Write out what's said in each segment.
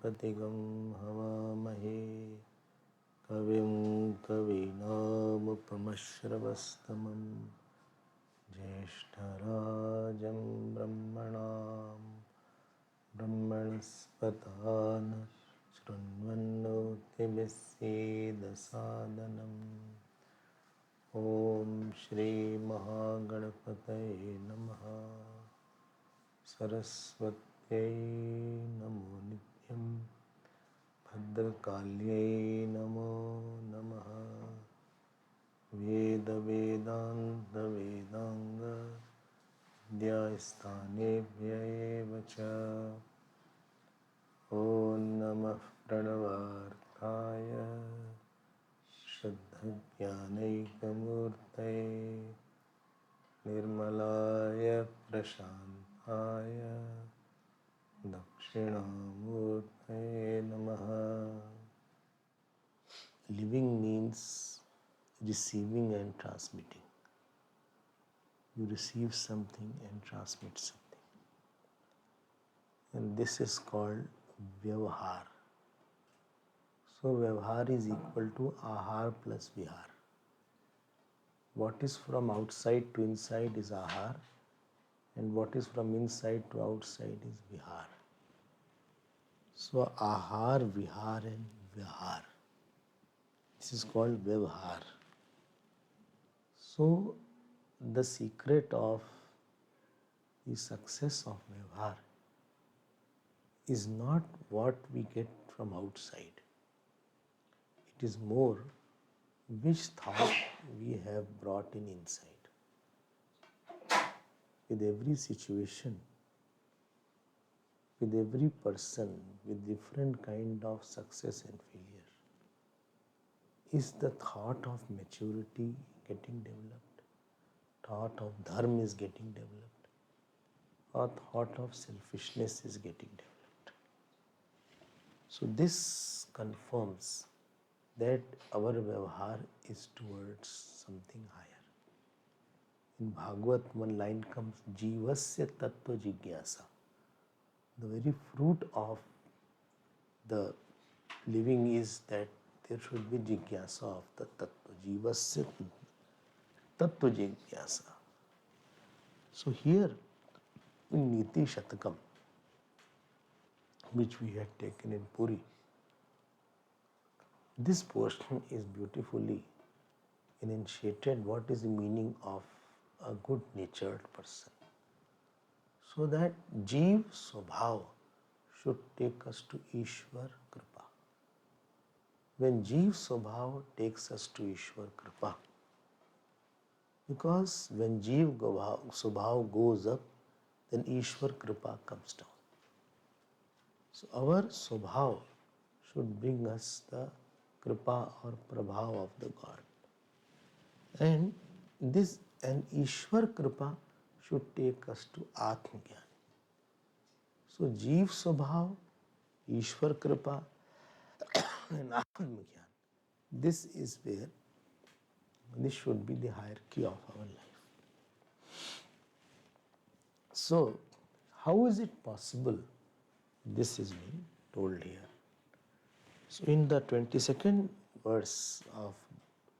गणपतिगं हवामहे कविं कवीनामुपमश्रवस्तमं ज्येष्ठराजं ब्रह्मणस्पतान् शृण्वन्नोतिभिस्सीदसादनम् ॐ श्रीमहागणपतये नमः। सरस्वत्यै नमो नित्यं भद्रकाल्यै नमो नमः। वेदवेदान्तवेदाङ्ग विद्यास्थानेभ्यः च ॐ नमः प्रणवार्थाय शुद्धज्ञानैकमूर्तये निर्मलाय प्रशान्ताय दक्षिणामूर्तये नमः। Living means receiving and transmitting. You receive something and transmit something. And this is called Vyavahar. So Vyavahar is equal to Ahar plus Vihar. What is from outside to inside is Ahar, and what is from inside to outside is Vihar. So Ahar, Vihar and Vyavahar. This is called Vyavahar. So the secret of the success of Vyavahar is not what we get from outside. It is more which thought we have brought in inside. With every situation, with every person, with different kind of success and failure, is the thought of maturity getting developed, thought of dharma is getting developed, or thought of selfishness is getting developed. So this confirms that our vyavahar is towards something higher. In Bhagavad one line comes, Jivasya tattva jigyasa. The very fruit of the living is that there should be jigyasa of the tattva. Jivasya tattva jigyasa. So here in Niti Shatakam, which we had taken in Puri, this portion is beautifully enunciated what is the meaning of a good natured person. So that Jeev Swabhav should take us to Ishwar Kripa. When Jeev Swabhav takes us to Ishwar Kripa, because when Jeev Swabhav goes up, then Ishwar Kripa comes down. So our Swabhav should bring us the Kripa or Prabhav of the God. And Ishwar Kripa should take us to Atma Gyan. So Jeev Swabhav, Ishwar Kripa and Atma Gyan. This is where this should be the hierarchy of our life. So how is it possible? This is being told here. So in the 22nd verse of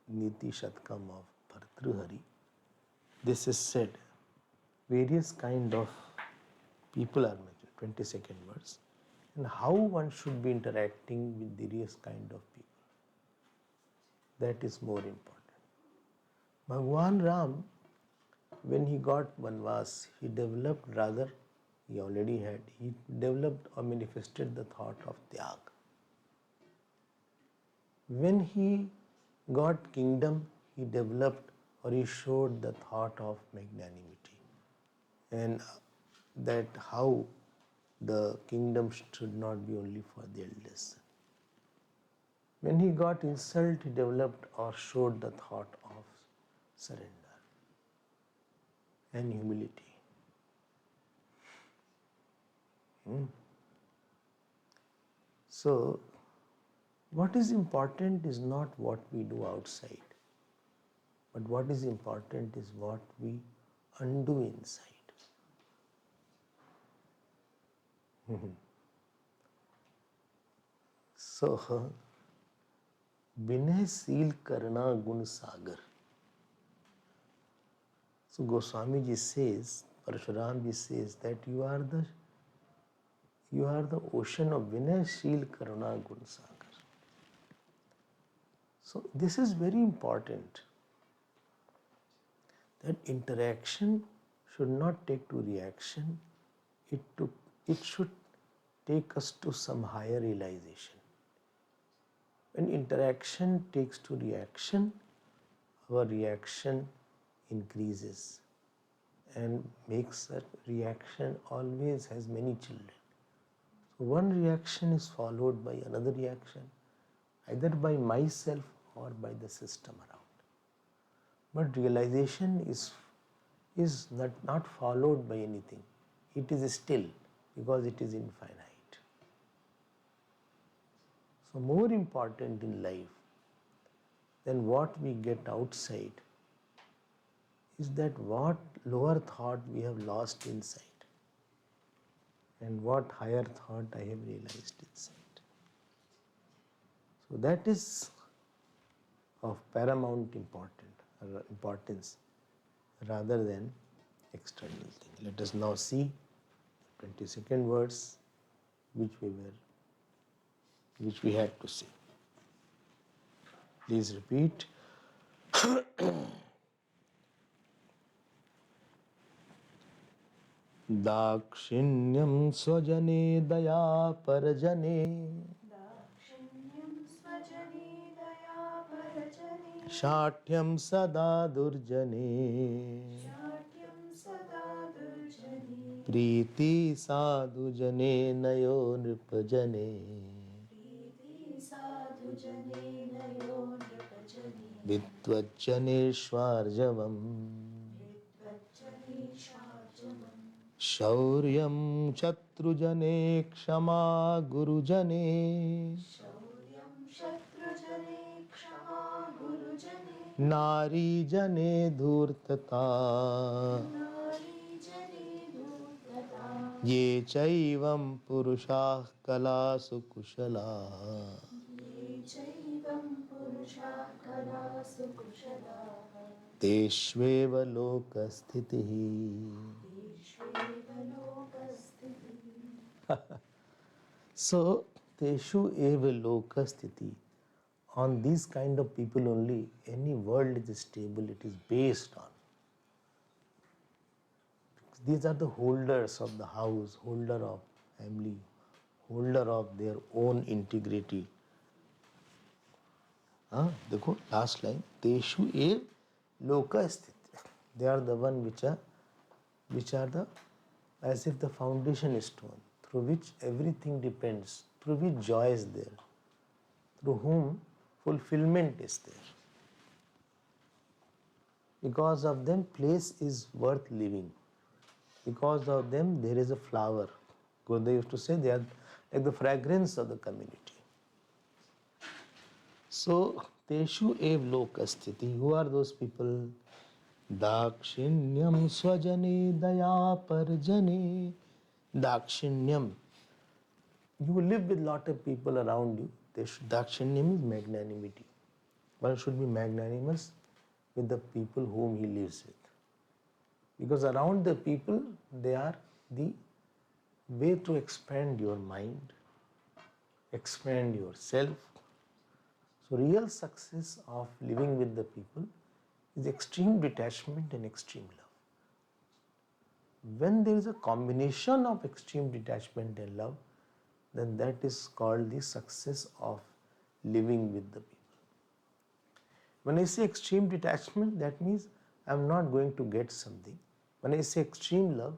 Niti Shatkam of Bhartruhari, this is said, various kind of people are mentioned, 22nd verse, and how one should be interacting with various kind of people. That is more important. Bhagwan Ram, when he got Vanvas, he developed or manifested the thought of Tyag. When he got kingdom, he developed or he showed the thought of magnanimity and that how the kingdom should not be only for the eldest. When he got insult, he developed or showed the thought of surrender and humility. So, what is important is not what we do outside, but what is important is what we undo inside. So, Vinayशील karna gun sagar. So Goswami ji says, Parashuram ji says that you are the ocean of Vinayशील karuna gun sagar. So this is very important, that interaction should not take to reaction, it should take us to some higher realization. When interaction takes to reaction, our reaction increases, and makes a reaction always has many children. So one reaction is followed by another reaction, either by myself or by the system around. But realization is not followed by anything. It is still, because it is infinite. So more important in life than what we get outside is that what lower thought we have lost inside, and what higher thought I have realized inside. So that is of paramount importance rather than external thing. Let us now see 22nd verse which we had to see. Please repeat. दाक्षिण्यं स्वजने दया परजने शाठ्यं सदा दुर्जने प्रीति साधुजने नयो नृपजने विद्वज्जनेष्वार्जवम् शौर्यं शत्रुजने क्षमा गुरुजने नारीजने धूर्तता ये चैवं पुरुषाः कलासु कुशलाः तेष्वेव लोकस्थितिः. So, Teshu eva lokasthiti. On these kind of people only any world is stable, it is based on. These are the holders of the house, holder of family, holder of their own integrity. देखो last line. Teshu ev lokasthiti. They are the one which are the as if the foundation stone through which everything depends, through which joy is there, through whom fulfillment is there. Because of them, place is worth living. Because of them, there is a flower. Gurudev used to say they are like the fragrance of the community. So, Teshu ev lokasthiti. Who are those people? Dakshinyam swajane daya parjane. Dakshinyam. You live with lot of people around you. Dakshinyam is magnanimity. One should be magnanimous with the people whom he lives with. Because around the people, they are the way to expand your mind, expand yourself. So real success of living with the people is extreme detachment and extreme love. When there is a combination of extreme detachment and love, then that is called the success of living with the people. When I say extreme detachment, that means I am not going to get something. When I say extreme love,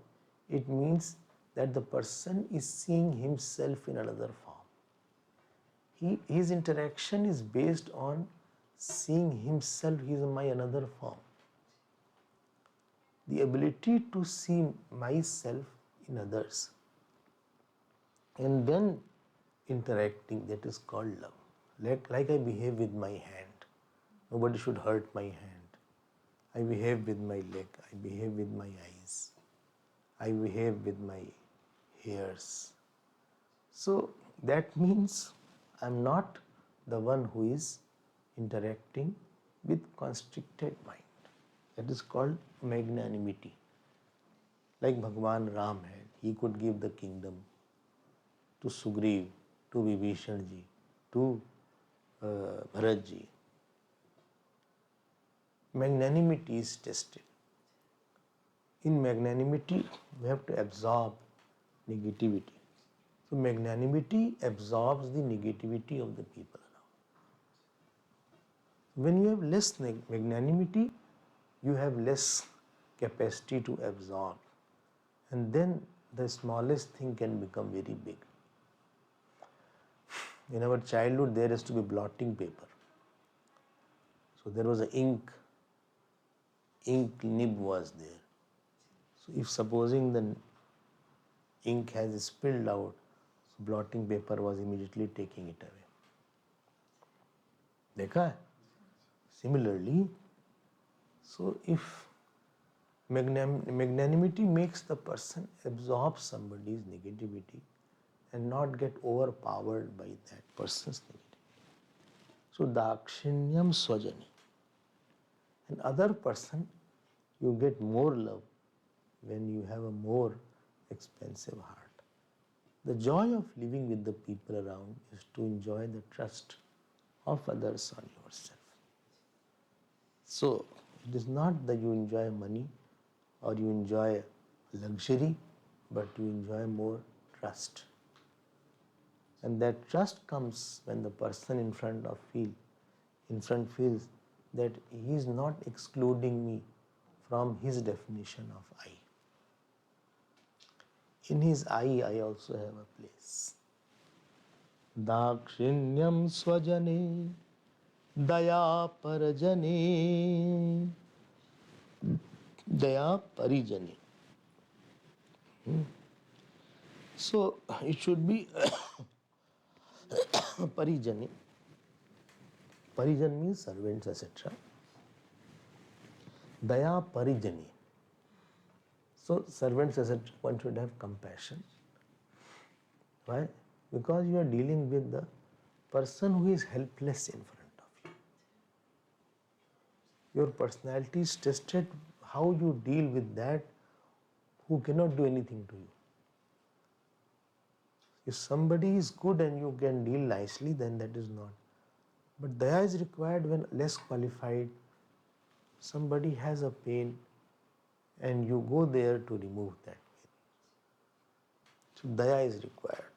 it means that the person is seeing himself in another form. His interaction is based on seeing himself, he is my another form. The ability to see myself in others and then interacting, that is called love. Like I behave with my hand. Nobody should hurt my hand. I behave with my leg. I behave with my eyes. I behave with my hairs. So that means I am not the one who is interacting with constricted mind. That is called magnanimity. Like Bhagwan Ram had, he could give the kingdom to Sugriv, to Vibhishan ji, to Bharat ji. Magnanimity is tested. In magnanimity, we have to absorb negativity. So magnanimity absorbs the negativity of the people around. When you have less magnanimity, you have less capacity to absorb. And then the smallest thing can become very big. In our childhood, there used to be blotting paper. So there was an ink nib was there. So if supposing the ink has spilled out, so blotting paper was immediately taking it away. देखा है? Similarly, so if magnanimity makes the person absorb somebody's negativity and not get overpowered by that person's negativity. So dakshinyam swajani. And other person, you get more love when you have a more expensive heart. The joy of living with the people around is to enjoy the trust of others on yourself. So it is not that you enjoy money or you enjoy luxury, but you enjoy more trust. And that trust comes when the person in front feels that he is not excluding me from his definition of I. In his I also have a place. Dakshinyam swajane, daya parajane, daya parijane. So it should be parijane. Parijan means servants, etc. Daya parijane. So servants, etc., one should have compassion. Why? Because you are dealing with the person who is helpless in front of you. Your personality is tested how you deal with that who cannot do anything to you. If somebody is good and you can deal nicely, then that is not. But daya is required when less qualified, somebody has a pain and you go there to remove that pain. So daya is required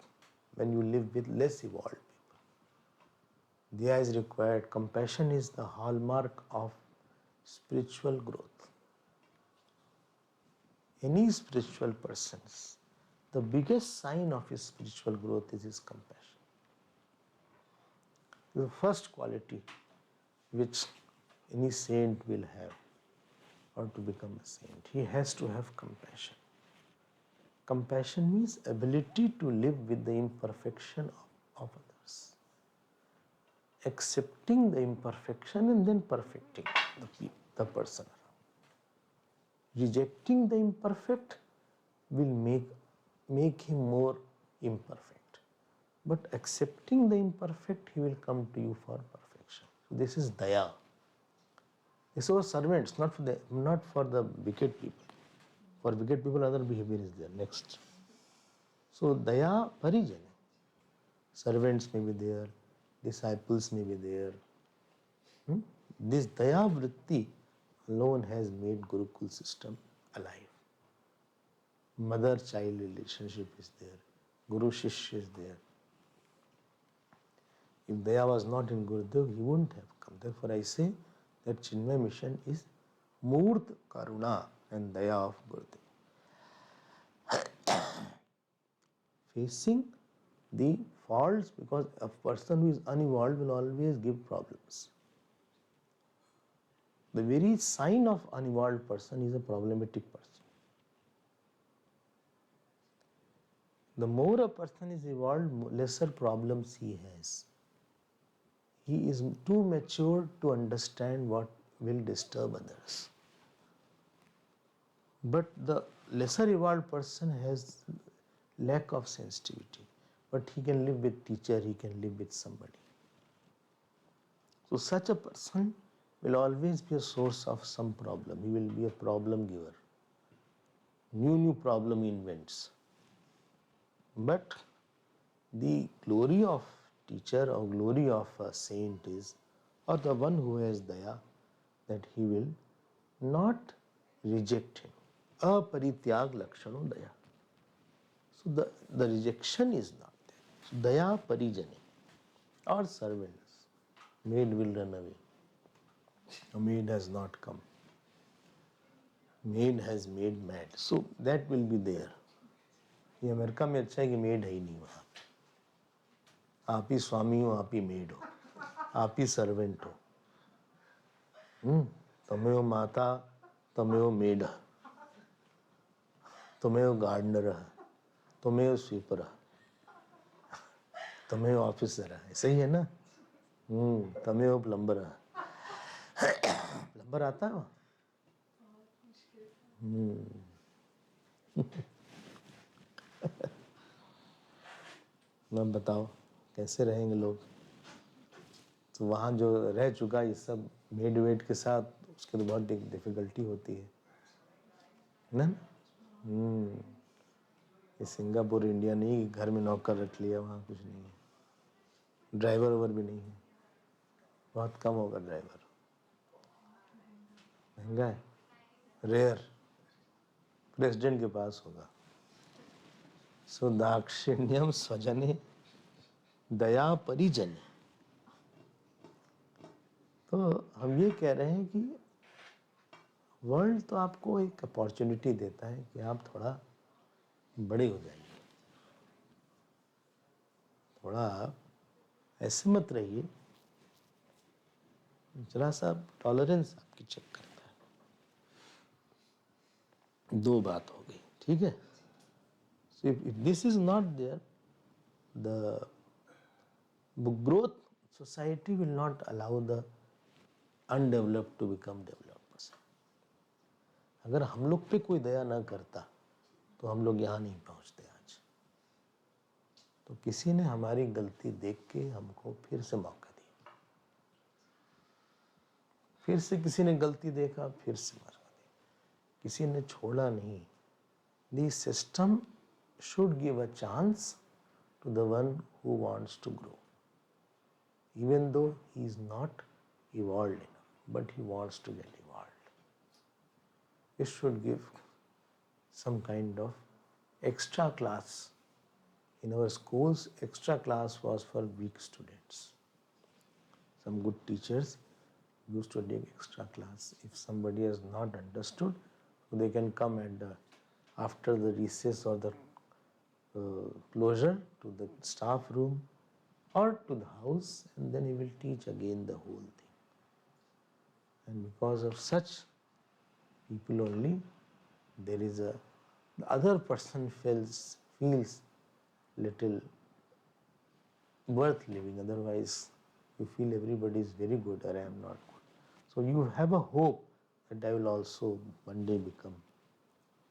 when you live with less evolved people. Daya is required. Compassion is the hallmark of spiritual growth. Any spiritual person's, the biggest sign of his spiritual growth is his compassion. The first quality which any saint will have, or to become a saint, he has to have compassion. Compassion means ability to live with the imperfection of others. Accepting the imperfection and then perfecting the person around. Rejecting the imperfect will make him more imperfect. But accepting the imperfect, he will come to you for perfection. So this is daya. This is our servants, not for the wicked people. For wicked people, other behavior is there. Next. So daya parijana. Servants may be there, disciples may be there. This daya vritti alone has made Gurukul system alive. Mother-child relationship is there. Guru-shishya is there. If daya was not in Gurudev, he wouldn't have come. Therefore I say that Chinmay mission is Murt Karuna and daya of Gurudev. Facing the faults, because a person who is unevolved will always give problems. The very sign of unevolved person is a problematic person. The more a person is evolved, lesser problems he has. He is too mature to understand what will disturb others. But the lesser evolved person has lack of sensitivity. but he can live with teacher, he can live with somebody. So such a person will always be a source of some problem. He will be a problem giver. New problem he invents. But the glory of teacher or glory of a saint is, or the one who has daya, that he will not reject him. Aparityag lakshano daya. So the rejection is not there. So daya parijane, or servants. Maid will run away. A maid has not come. Maid has made mad. So that will be there. ये America में अच्छा है कि made है ही नहीं वहाँ. आप ही स्वामी हो, आप ही मेड हो, आप ही सर्वेंट हो. तमेव माता तमेव मेड, तमेव गार्डनर, तमेव स्वीपर, तमेव ऑफिसर. ऐसे ही है ना. तमेव प्लम्बर. प्लम्बर आता है वहाँ. मैं बताओ कैसे रहेंगे लोग. तो वहाँ जो रह चुका ये सब मेड वेड के साथ, उसके तो बहुत डिफिकल्टी होती है ना. ये सिंगापुर इंडिया नहीं कि घर में नौकर रख लिया, वहाँ कुछ नहीं है. ड्राइवर ओवर भी नहीं है, बहुत कम होगा ड्राइवर, महंगा है, रेयर. प्रेसिडेंट के पास होगा. सो दाक्षिण्यम स्वजने दया परिजने. तो हम ये कह रहे हैं कि वर्ल्ड तो आपको एक अपॉर्चुनिटी देता है कि आप थोड़ा बड़े हो जाइए. थोड़ा ऐसे मत रहिए. जरा सा टॉलरेंस आपकी चेक करता है. दो बात हो गई, ठीक है. So if this is not there, the growth society will not allow the undeveloped to become developed person. अगर हम लोग पे कोई दया ना करता तो हम लोग यहाँ नहीं पहुँचते आज. तो किसी ने हमारी गलती देख के हमको फिर से मौका दिया. फिर से किसी ने गलती देखा, फिर से मौका दिया. किसी ने छोड़ा नहीं. The system should give a chance to the one who wants to grow, even though he is not evolved enough, but he wants to get evolved. It should give some kind of extra class. In our schools, extra class was for weak students. Some good teachers used to take extra class. If somebody has not understood, they can come and after the recess or the closure to the staff room or to the house, and then he will teach again the whole thing. And because of such people only, there is the other person feels little worth living. Otherwise you feel everybody is very good or I am not good. So you have a hope that I will also one day become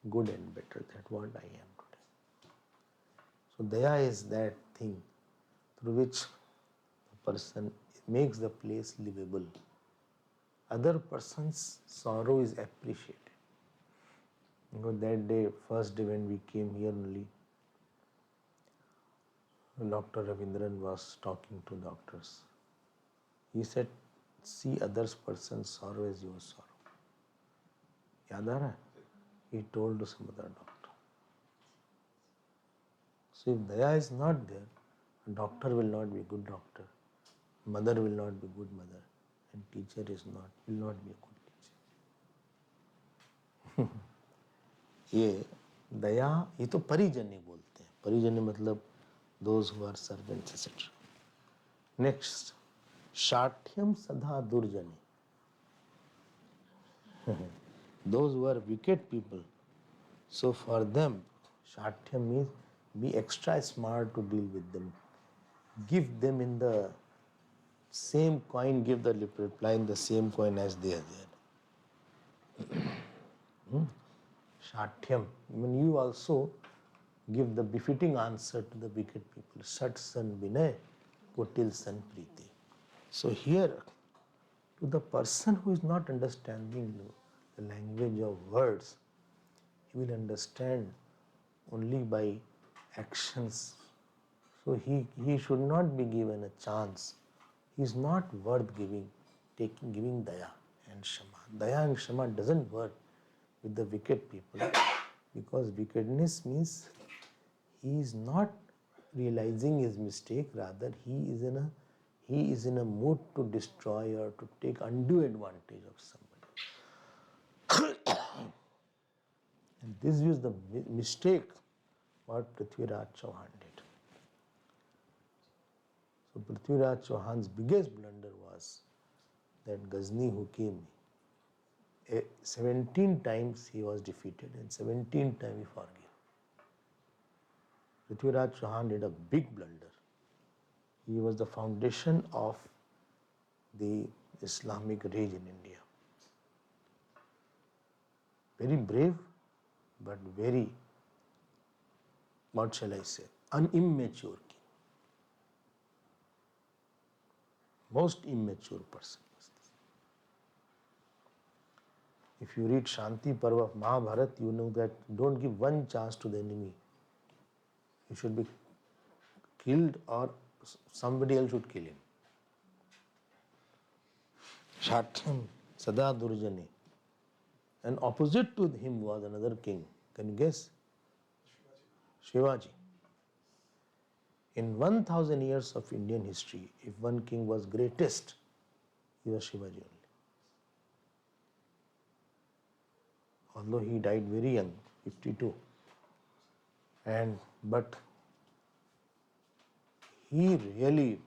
good and better than what I am today. So daya is that thing through which the person makes the place livable. Other person's sorrow is appreciated. You know, that day, first day when we came here only, Dr. Ravindran was talking to doctors. He said, see others person's sorrow as your sorrow. याद आ रहा है? He told to some other doctor. So if daya is not there, a doctor will not be a good doctor, mother will not be good mother, and teacher will not be a good teacher. ये दया, ये तो परिजनी बोलते हैं. परिजनी मतलब those who are servants, etc. Next, शाठ्यम सदा दुर्जनी. Those who are wicked people, so for them, शाठ्यम means be extra smart to deal with them. Give them in the same coin, give the reply in the same coin as they are there. Shatyam. Even you also give the befitting answer to the wicked people. Sat san binay, kutil san preeti. So here, to the person who is not understanding the language of words, he will understand only by actions. So he should not be given a chance. He is not worth giving daya and shama. Daya and shama doesn't work with the wicked people, because wickedness means he is not realizing his mistake, rather he is in a mood to destroy or to take undue advantage of somebody. And this was the mistake what Prithviraj Chauhan did. So Prithviraj Chauhan's biggest blunder was that Ghazni who came, 17 times he was defeated and 17 times he forgave. Prithviraj Chauhan did a big blunder. He was the foundation of the Islamic rage in India. Very brave, but very, what shall I say, immature king. Most immature person was this. If you read Shanti Parva of Mahabharata, you know that don't give one chance to the enemy. You should be killed or somebody else should kill him. Shatyam Sada Durjane. And opposite to him was another king. Can you guess? Shivaji. In 1000 years of Indian history, if one king was greatest, he was Shivaji only. Although he died very young, 52. But he really,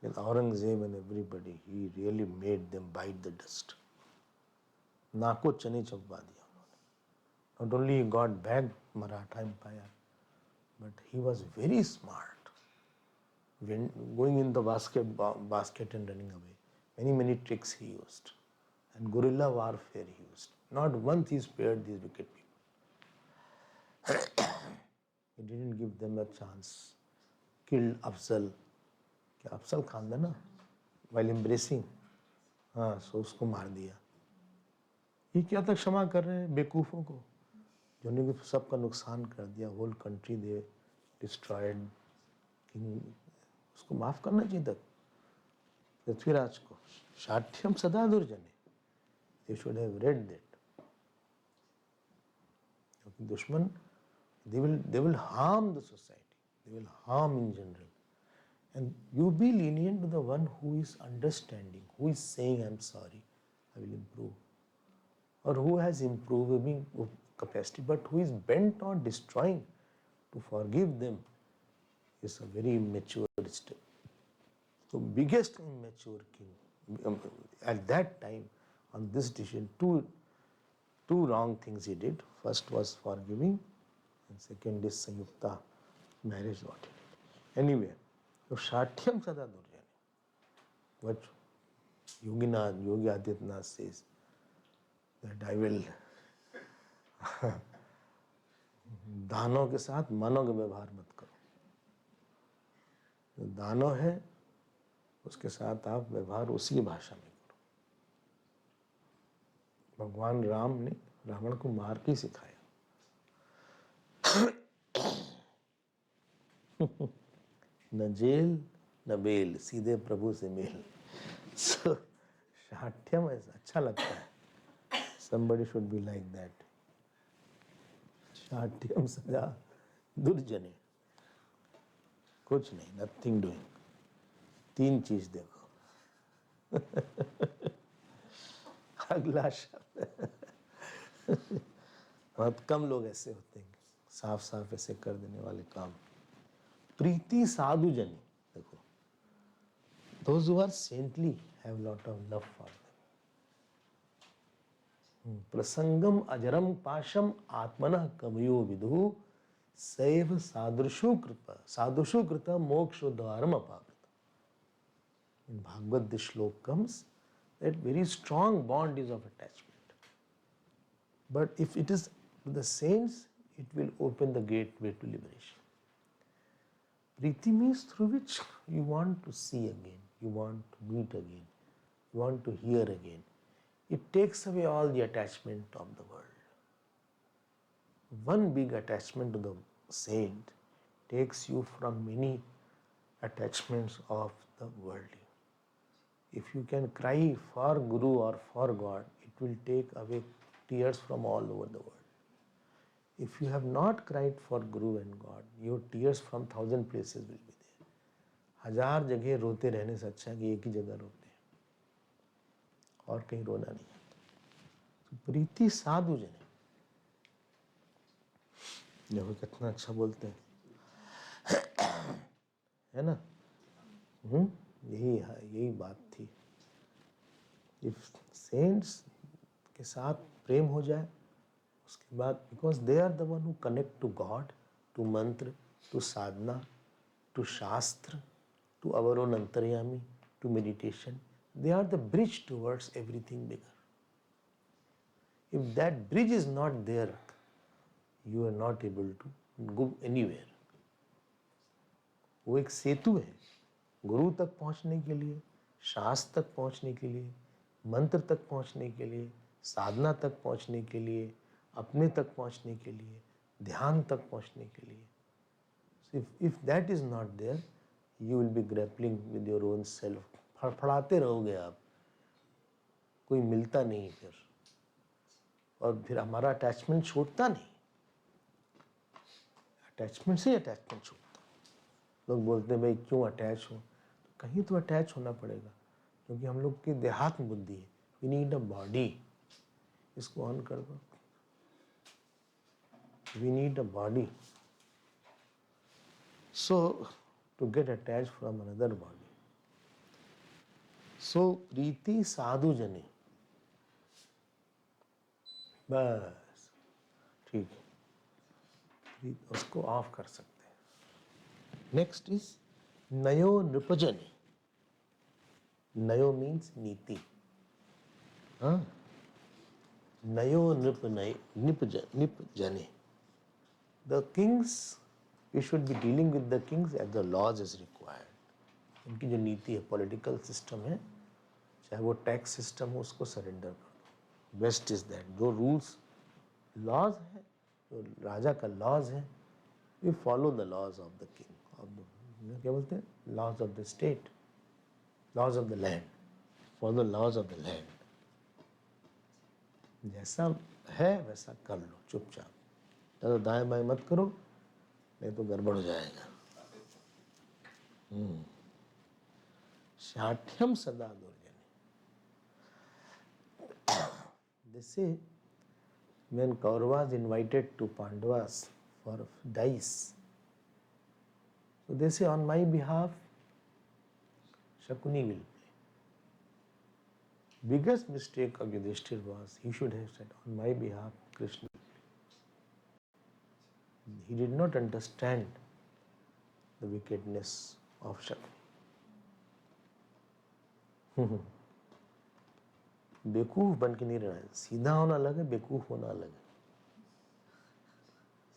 with Aurangzeb and everybody, he really made them bite the dust. नाको चने चबवा दिया उन्होंने. Not only he got back Maratha Empire, but he was very smart. When going in the basket and running away. Many tricks he used. And guerrilla warfare he used. Not once he spared these wicked people. He didn't give them a chance. Killed Afzal. Afzal Khan था ना, while embracing. हाँ, so उसको मार दिया. ये क्या था, क्षमा कर रहे हैं बेवकूफ़ों को, जिन्होंने सबका नुकसान कर दिया. Whole country they destroyed. उसको माफ़ करना चाहिए था पृथ्वीराज को. शाठ्यम सदा दुर्जने. They should have read that. क्योंकि दुश्मन, they will harm the society. They will harm in general. And you be lenient to the one who is understanding, who is saying, I'm sorry, I will improve. Or who has improving capacity, but who is bent on destroying. To forgive them is a very immature step. So biggest immature king at that time on this decision, two wrong things he did. First was forgiving, and second is Sanyukta marriage what he did. Anyway, so Shatyam Sada Durjani, what Yogi Adityanath says, that I will दानों के साथ मानव का व्यवहार मत करो. जो दानव है उसके साथ आप व्यवहार उसी भाषा में करो. भगवान राम ने रावण को मार के सिखाया. न जेल न बेल, सीधे प्रभु से मेल. So शाठ्यम ऐसा अच्छा लगता है. Somebody should be like that. शाठ्यम सदा दुर्जने. कुछ नहीं, nothing doing. 3 चीज देखो. अगला शब्द. बहुत कम लोग ऐसे होते हैं, साफ साफ ऐसे कर देने वाले काम. प्रीति साधु जनी. देखो, those who are saintly have lot of love for them. प्रसंगम अजरम पाशम आत्मनः कमयो विदु सैव साधुषु कृत मोक्ष Dwaram अपावृत. In Bhagavad, this shloka comes that very strong bond is of attachment. But if it is with the saints, it will open the gateway to liberation. Priti means through which you want to see again, you want to meet again, you want to hear again. It takes away all the attachment of the world. One big attachment to the saint takes you from many attachments of the worldly. If you can cry for Guru or for God, it will take away tears from all over the world. If you have not cried for Guru and God, your tears from 1,000 places will be there. 1000 जगह रोते रहने से अच्छा है कि एक ही जगह रोते हैं और कहीं रोना नहीं। तो प्रीति साधु जन देखो कितना अच्छा बोलते हैं, है ना? यही बात थी। इफ सेंट्स के साथ प्रेम हो जाए उसके बाद, because they are the one who connect to God, to mantra, to sadhana, to shastra, to our own antaryami, to meditation, they are the bridge towards everything bigger. If that bridge is not there, you are not able to go anywhere. वो एक सेतु है गुरु तक पहुंचने के लिए, शास्त्र तक पहुंचने के लिए, मंत्र तक पहुंचने के लिए, साधना तक पहुंचने के लिए, अपने तक पहुंचने के लिए, ध्यान तक पहुंचने के लिए। If that is not there, you will be grappling with your own self. फड़फड़ाते रहोगे आप, कोई मिलता नहीं फिर, और फिर हमारा अटैचमेंट छूटता नहीं। अटैचमेंट से अटैचमेंट छूटता। लोग बोलते हैं भाई क्यों अटैच हो, तो कहीं तो अटैच होना पड़ेगा, क्योंकि हम लोग की देहात्म बुद्धि है। We need a body. इसको ऑन कर दो। We need a body, so to get attach from another body. So प्रीति साधु जने, बस ठीक है, उसको ऑफ कर सकते हैं। नेक्स्ट इज नयो नृपजने। नयो मीन्स नीति। हाँ, नयो निपजने। The kings, we should be dealing with the kings as the laws is required. उनकी जो नीति है, पॉलिटिकल सिस्टम है, चाहे वो टैक्स सिस्टम हो, उसको सरेंडर कर दो। Best is that. जो रूल्स लॉज है, जो राजा का लॉज है, we follow the laws of the king, of the, क्या बोलते हैं, laws of the state, laws of the land, follow the laws of the land. जैसा है वैसा कर लो चुपचाप, तो दाएं बाएं मत करो, नहीं तो गड़बड़ हो जाएगा। शाठ्यम सदा दुर्जने। They say when Kauravas invited to Pandavas for dice, so they say on my behalf Shakuni will play. Biggest mistake of Yudhishthir was he should have said on my behalf Krishna will play. He did not understand the wickedness of Shakuni. बेवकूफ बन के नहीं रहना है। सीधा होना अलग है, बेवकूफ होना अलग है।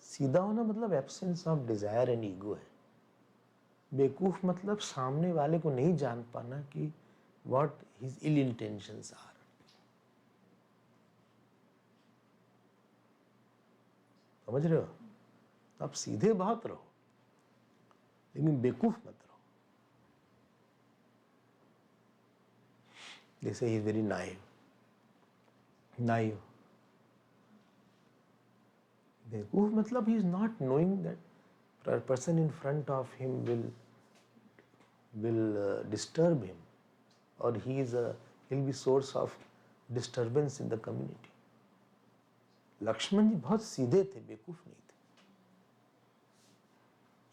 सीधा होना मतलब absence of desire and ego है। बेवकूफ मतलब सामने वाले को नहीं जान पाना कि what his ill intentions are. समझ रहे हो? तो आप सीधे बहुत रहो, लेकिन बेवकूफ मत रहो। जैसे ही इज वेरी नाइव। बेवकूफ मतलब he is not knowing that a person in front of him will disturb him, or he'll be source of disturbance in the community. Lakshman जी बहुत सीधे थे, बेवकूफ नहीं थे।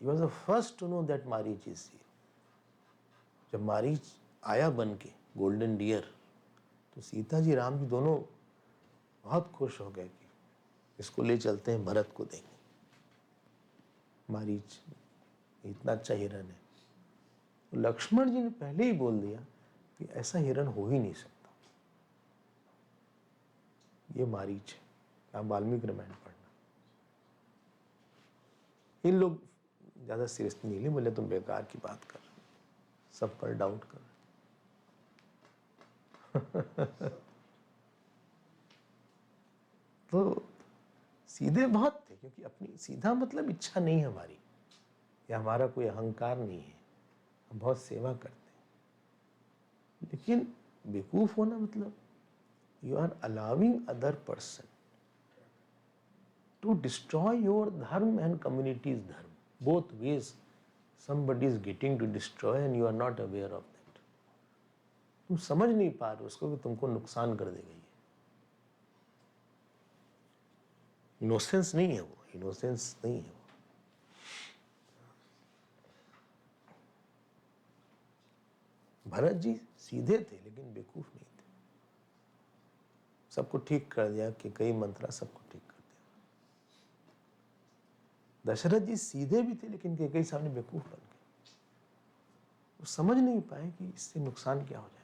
He was the first to know that Marich is here. जब मारीच आया बन के गोल्डन डियर, तो सीता जी राम जी दोनों बहुत खुश हो गए कि इसको ले चलते हैं, भरत को देंगे। मारीच इतना अच्छा हिरन है। तो लक्ष्मण जी ने पहले ही बोल दिया कि ऐसा हिरन हो ही नहीं सकता, ये मारीच है। आप वाल्मीकि रामायण पढ़ना। इन लोग ज़्यादा सीरियस नहीं लिए, बोले तुम बेकार की बात कर रहे हो, सब पर डाउट कर रहे हो। तो सीधे बहुत थे, क्योंकि अपनी सीधा मतलब इच्छा नहीं है हमारी, या हमारा कोई अहंकार नहीं है, हम बहुत सेवा करते हैं। लेकिन बेवकूफ होना मतलब you are allowing other person to destroy your dharma and communities dharma, both ways somebody is getting to destroy and you are not aware of that. तुम समझ नहीं पा रहे उसको कि तुमको नुकसान कर देगा ये। इनोसेंस नहीं है वो, इनोसेंस नहीं है वो। भरत जी सीधे थे लेकिन बेवकूफ नहीं थे, सबको ठीक कर दिया कि कई मंत्रा सबको ठीक कर दिया। दशरथ जी सीधे भी थे लेकिन कई सामने बेवकूफ बन गए, वो समझ नहीं पाए कि इससे नुकसान क्या हो जाएगा।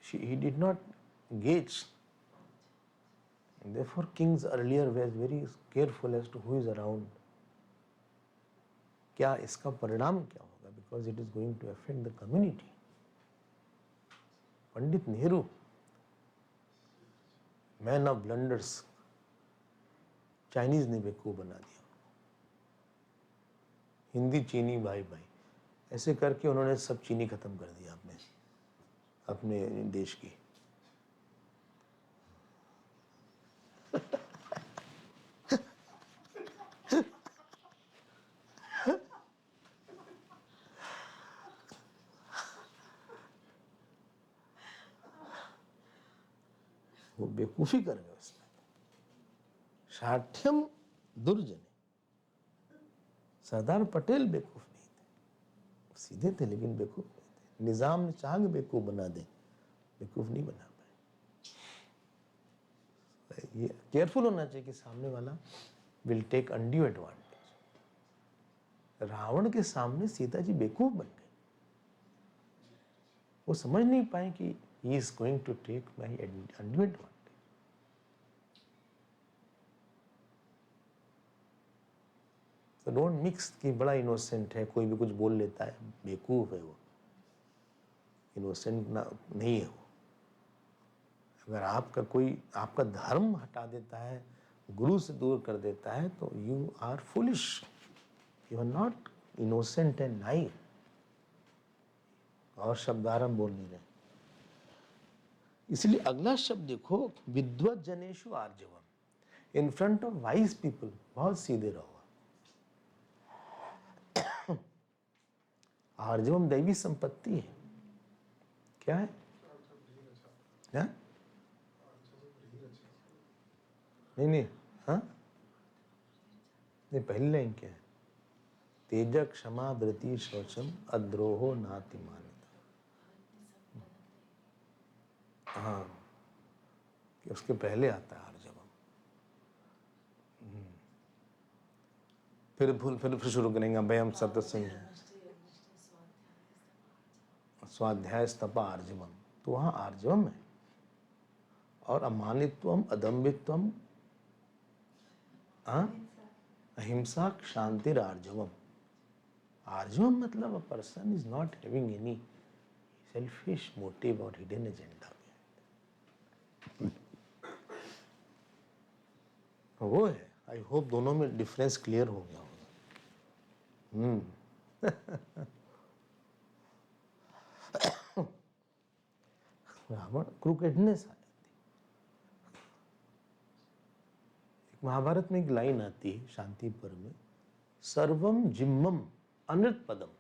He did not gauge. Therefore, kings earlier were very careful as to who is around. क्या इसका परिणाम क्या होगा, because it is going to affect the community. Pandit Nehru, man of blunders, Chinese ने बेवकूफ बना दिया, हिंदी चीनी भाई भाई ऐसे करके उन्होंने सब चीनी खत्म कर दिया अपने देश की। वो बेवकूफी कर गए उसमें। शाठ्यम दुर्जने, सरदार पटेल बेवकूफ नहीं थे, सीधे थे लेकिन बेवकूफ नहीं थे। निजाम ने चाह के बेवकूफ बना दे, बेवकूफ नहीं बना पाए। ये केयरफुल होना चाहिए कि सामने वाला will take undue advantage. Ravan के सामने सीता जी बेवकूफ बन गए, वो समझ नहीं पाए कि he is going to take my undue advantage. तो डोंट मिक्स कि बड़ा इनोसेंट है, कोई भी कुछ बोल लेता है, बेवकूफ है वो, इनोसेंट ना नहीं है वो। अगर आपका कोई आपका धर्म हटा देता है, गुरु से दूर कर देता है, तो you are foolish, you are not innocent and naive. और शब्दारंभ बोल नहीं रहे। इसलिए अगला शब्द देखो, विद्वत जनेषु आर्जवम। In front of wise people बहुत सीधे रहो। आर्जवम दैवी संपत्ति है। क्या है? क्या? नहीं, हाँ नहीं, पहली लाइन क्या है? तेज क्षमा धृति शौचम अद्रोहो नाति मान्यता। हाँ, कि उसके पहले आता है आर्जवम। फिर शुरू करेंगे भाई हम सत्संग स्वाध्याय स्तपा आर्जवम, तो वहां आर्जवम है। और अमानित्वम अदम्बित्वम अहिंसा शांतिर आर्जवम। आर्जवम मतलब a person is not having any selfish motive और हिडन एजेंडा। वो है। आई होप दोनों में डिफरेंस क्लियर हो गया होगा। रावण क्रूकेडनेस आ जाती। महाभारत में एक लाइन आती है शांति पर्व में, सर्वम जिम्मम अमृत पदम।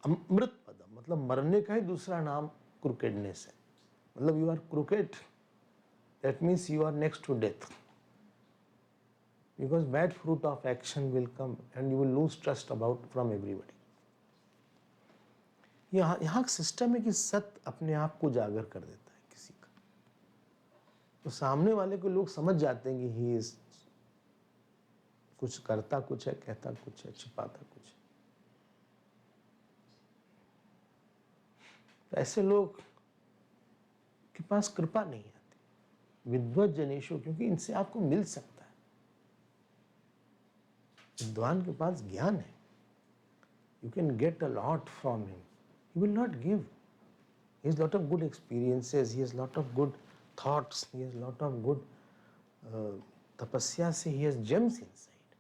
अमृत पदम मतलब मरने का ही दूसरा नाम क्रूकेडनेस है। मतलब you are crooked, that means you are next to death, because bad fruit of action will come and you will lose trust about from everybody. यहाँ सिस्टम है कि सत्य अपने आप को जागर कर देता है किसी का, तो सामने वाले को लोग समझ जाते हैं कि ही इज कुछ करता कुछ है, कहता कुछ है, छिपाता कुछ है। तो ऐसे लोग के पास कृपा नहीं आती, विद्वत जनेशु, क्योंकि इनसे आपको मिल सकता है। विद्वान के पास ज्ञान है, you can get a lot from him, he will not give, he has lot of good experiences, he has lot of good thoughts, he has lot of good tapasya se he has gems inside.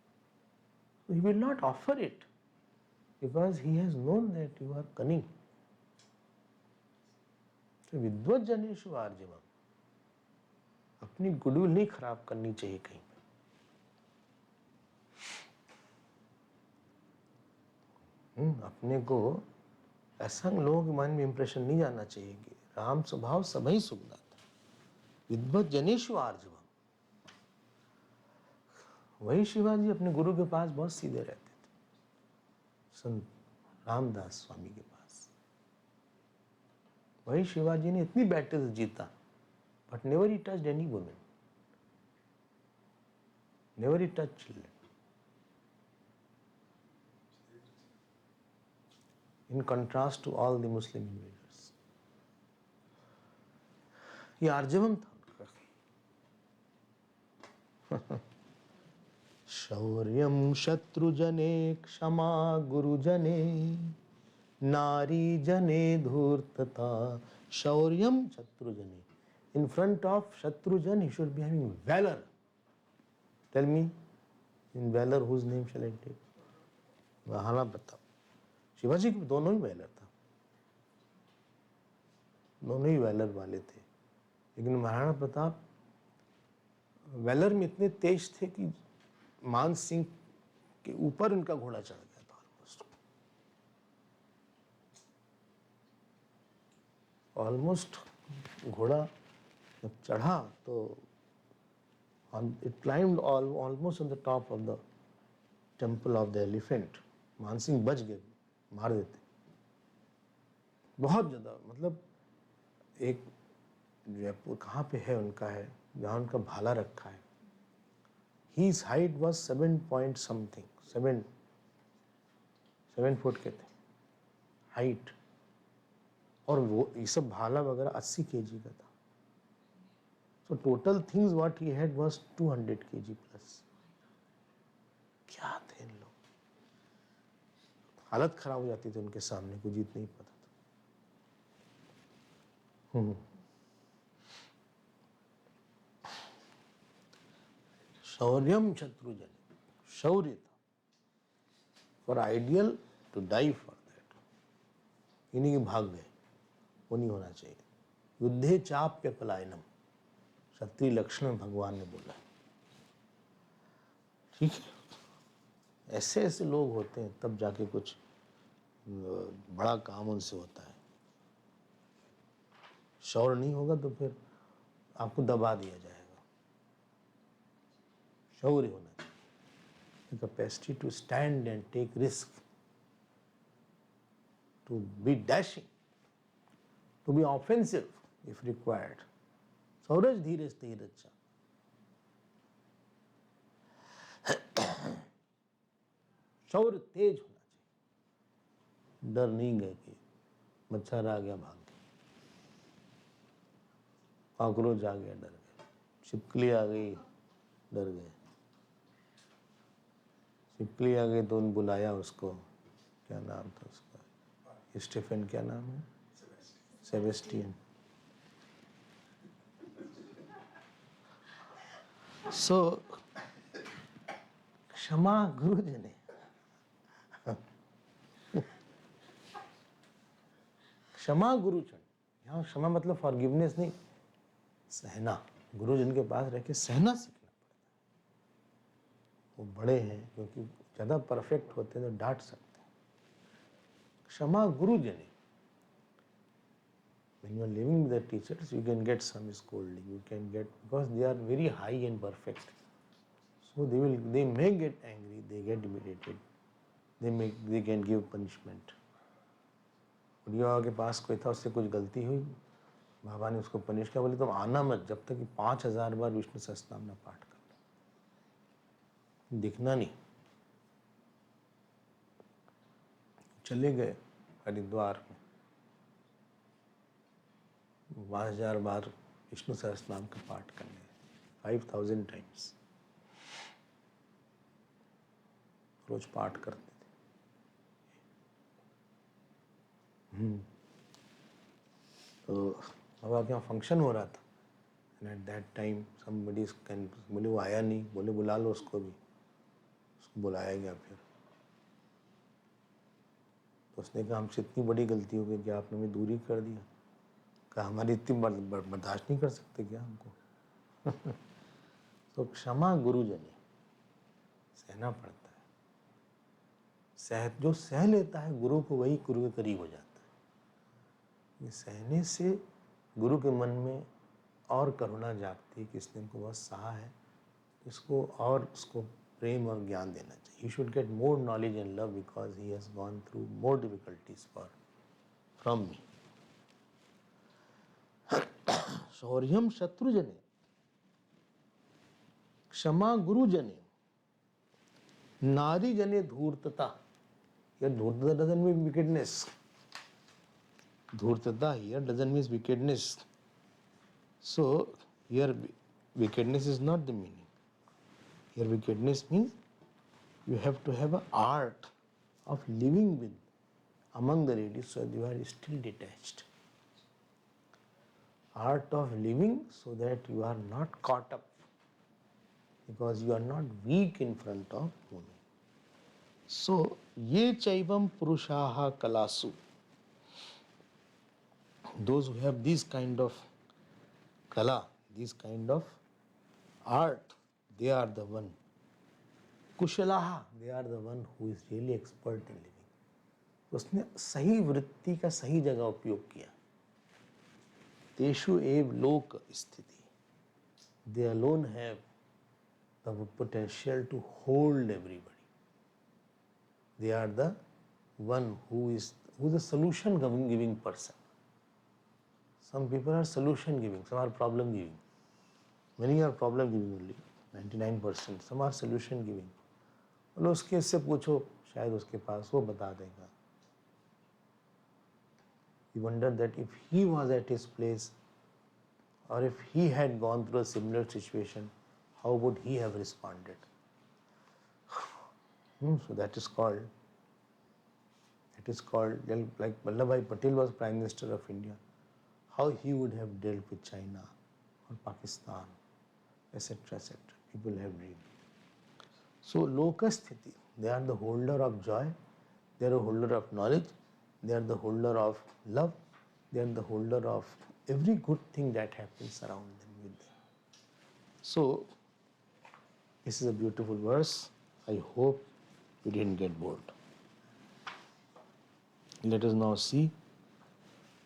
So he will not offer it because he has known that you are cunning. So विद्वत जनेषु आर्जवम, अपनी goodwill नहीं खराब करनी चाहिए कहीं पे। अपने को ऐसा लोगों के मन में इंप्रेशन नहीं जाना चाहिए कि राम स्वभाव सभी सुखदाता। विद्वत जनेषु आर्जवम, वही शिवाजी अपने गुरु के पास बहुत सीधे रहते थे, संत रामदास स्वामी के पास। वही शिवाजी ने इतनी बैटल्स जीता, but never he touched any women, never he touched children. In contrast to all the Muslim invaders, ये आर्जवम था उनका। शौर्यम शत्रुजने क्षमा गुरुजने, नारी जने धूर्तता। शौर्यम शत्रुजने, in front of शत्रुजन he should be having valor. Tell me, in valor whose name shall I take? Maharana Pratap. Shivaji के दोनों ही valour था, दोनों ही वैलर वाले थे, लेकिन महाराणा प्रताप वैलर में इतने तेज थे कि मान सिंह के ऊपर उनका घोड़ा चढ़ गया था ऑलमोस्ट। घोड़ा जब चढ़ा तो it climbed almost on the top of the temple of the elephant. मान सिंह बच गए, मार देते बहुत ज्यादा। मतलब एक जयपुर कहाँ पे है उनका, है जहाँ उनका भाला रखा है, His height was 7 point something, 7 foot के थे हाइट, और वो ये सब भाला वगैरह 80 kg का था। So total things what he had was 200 kg plus. क्या थे इन लोग, हालत खराब हो जाती थी उनके सामने, कुछ जीत नहीं पाता था। शौर्यम शत्रुजन, शौर्य था for ideal to die for that, इन्हीं के भाग गए, वो नहीं होना चाहिए। युद्धे चाप्य पलायनम, क्षत्रिय लक्षण भगवान ने बोला। ठीक है, ऐसे ऐसे लोग होते हैं तब जाके कुछ बड़ा काम उनसे होता है। शौर्य नहीं होगा तो फिर आपको दबा दिया जाएगा। शौर्य होना चाहिए, capacity to stand and take risk, to be dashing, to be offensive if required. शौर्य धीरे धीरे अच्छा, शौर्य तेज होना चाहिए। डर नहीं गए कि मच्छर आ गया भाग गए, कॉकरोच आ गया डर गए, छिपकली आ गई डर गए। छिपकली आ गई तो उन बुलाया उसको, क्या नाम था उसका, स्टीफन, क्या नाम है, सेबेस्टियन। सो क्षमा गुरुजने, क्षमा गुरुजन, यहाँ क्षमा मतलब फॉरगिवनेस नहीं, सहना। गुरुजन के पास रह के सहना सीखना पड़ता है। वो बड़े हैं, क्योंकि ज़्यादा परफेक्ट होते हैं तो डांट सकते हैं। क्षमा गुरुजने, when you are living with the teachers you can get some scolding, you can get, because they are very high and perfect, so they may get angry, they get irritated, they can give punishment. Odia के पास कोई था, उससे कुछ गलती हुई, बाबा ने उसको punish किया, बोले तुम आना मत जब तक कि 5000 बार विष्णु सहस्त्रनाम ना पाठ कर लो, दिखना नहीं। चले गए हरिद्वार में, 5000 बार विष्णु सहस्त्रनाम का पाठ करने 5000 टाइम्स रोज पाठ करते थे। तो बाबा के यहाँ फंक्शन हो रहा था and at that time somebody can, बोले वो आया नहीं, बोले बुला लो उसको भी, उसको बुलाया गया। फिर तो उसने कहा हमसे इतनी बड़ी गलती हो गई कि आपने हमें दूरी कर दिया। कहा हमारी इतनी बर्दाश्त नहीं कर सकते क्या हमको? तो क्षमा गुरुजनी, सहना पड़ता है। जो सह लेता है गुरु को, वही गुरु के करीब हो जाता है। ये सहने से गुरु के मन में और करुणा जागती है कि इसने हमको बहुत सहा है, इसको और उसको प्रेम और ज्ञान देना चाहिए। He should get more knowledge and love because he has gone through more difficulties from me. शौर्यम शत्रुजने, क्षमा गुरुजने, नारी जने धूर्तता। Here धूर्तता doesn't mean wickedness. Dhurtata here doesn't mean wickedness. So here wickedness is not the meaning. Here wickedness means you have to have an art of living with among the ladies so you are still detached. Art of living so that you are not caught up, because you are not weak in front of women. So ye chaivam purushaha kalasu, those who have this kind of kala, this kind of art, they are the one. कुशलाहा, they are the one who is really expert in living. उसने सही वृत्ति का सही जगह उपयोग किया। तेषु एव लोक स्थिति, they alone have the potential to hold everybody. They are the one who is a solution giving person. Some people are solution giving, some are problem giving. Many are problem giving only, 99%. Some are solution giving. बोलो उसके इससे पूछो, शायद उसके पास वो बता देगा। You wonder that if he was at his place or if he had gone through a similar situation, how would he have responded? So that is called, like Vallabhbhai Patel was Prime Minister of India, how he would have dealt with China or Pakistan, etc., etc. People have dreamed. So Lokasthiti, they are the holder of joy, they are the holder of knowledge, they are the holder of love, they are the holder of every good thing that happens around them with them. So this is a beautiful verse. I hope you didn't get bored. Let us now see